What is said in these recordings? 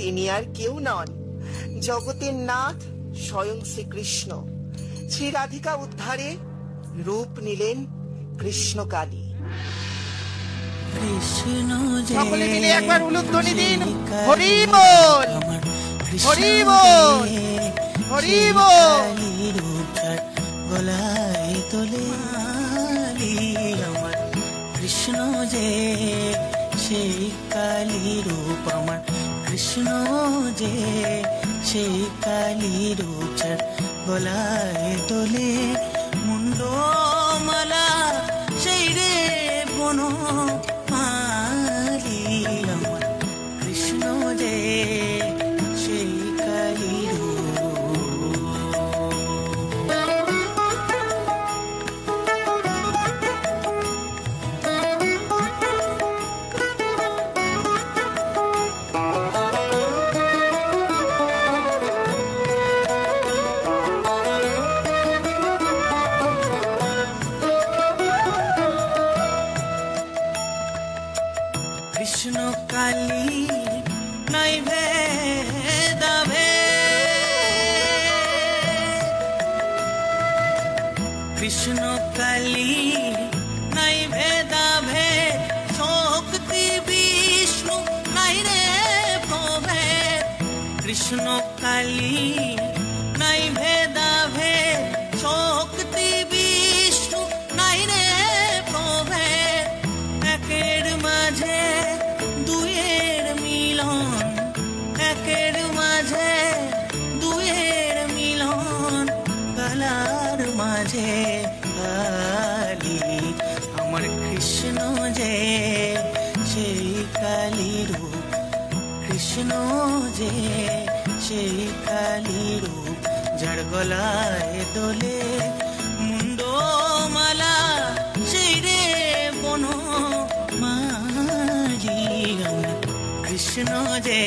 তিনি আর কেউ নন, জগতের নাথ স্বয়ং শ্রীকৃষ্ণ। শ্রী রাধিকা উদ্ধারে রূপ নিলেন কৃষ্ণকালী। সকলে মিলে একবার উলুধ্বনি দিন, হরি বল, হরি বল, হরি বল। গলায় তোলে আমার কৃষ্ণ যে সেই কালী রূপ, আমার কৃষ্ণ যে সেই কালী রূপ, গলায় তোলে মুন্ড মালা সেই রে বন মালি, আমার কৃষ্ণ যে সেই কালী কৃষ্ণ কালী নাই ভেদাভে, কৃষ্ণ কালী নাই ভেদাভে, শক্তি বিষ্ণু নাই রে প্রভে, কৃষ্ণ কালী নাই ভেদাভে, শক্তি বিষ্ণু নাই রে প্রভে, একের মাঝে দুয়ের মিলন, একের মাঝে দুয়ের মিলন, কালার মাঝে কালী, আমার কৃষ্ণ যে সেই কালী রূপ, কৃষ্ণ যে সেই কালী রূপ, যার গলায় দোলে মুন্ড মালা সেই রে বন মালি, আমার কৃষ্ণ যে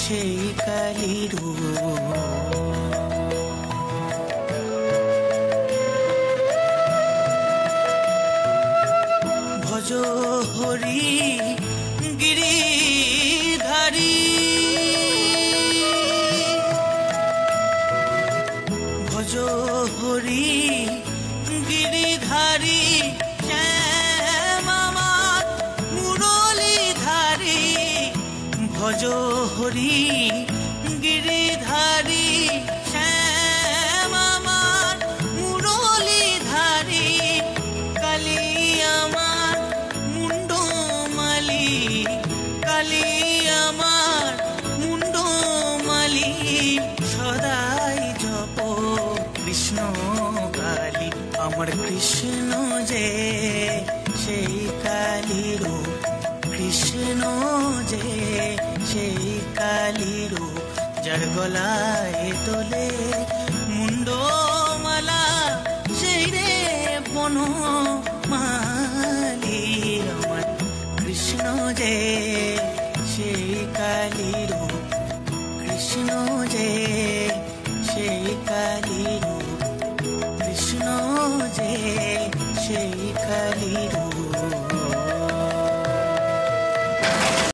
সেই কালী রূপ। ভজ হরি গিরিধারী, ভজ হরি গিরিধারী, শ্যাম আমার মুরলীধারী, ভজ হরি গিরিধারী, শ্যাম আমার মুরলীধারী, কালী আমার মুন্ড মালি, কালী আমার মুন্ড মালি, সদাই জপ কৃষ্ণ কালী, আমার কৃষ্ণ যে সেই কালী রূপ, কৃষ্ণ যে সেই কালী রূপ, যার গলায় তোলে মুন্ড মালা সেই রে বন মালি, আমার কৃষ্ণ যে সেই কালী রূপ, কৃষ্ণ যে সেই কালী রূপ।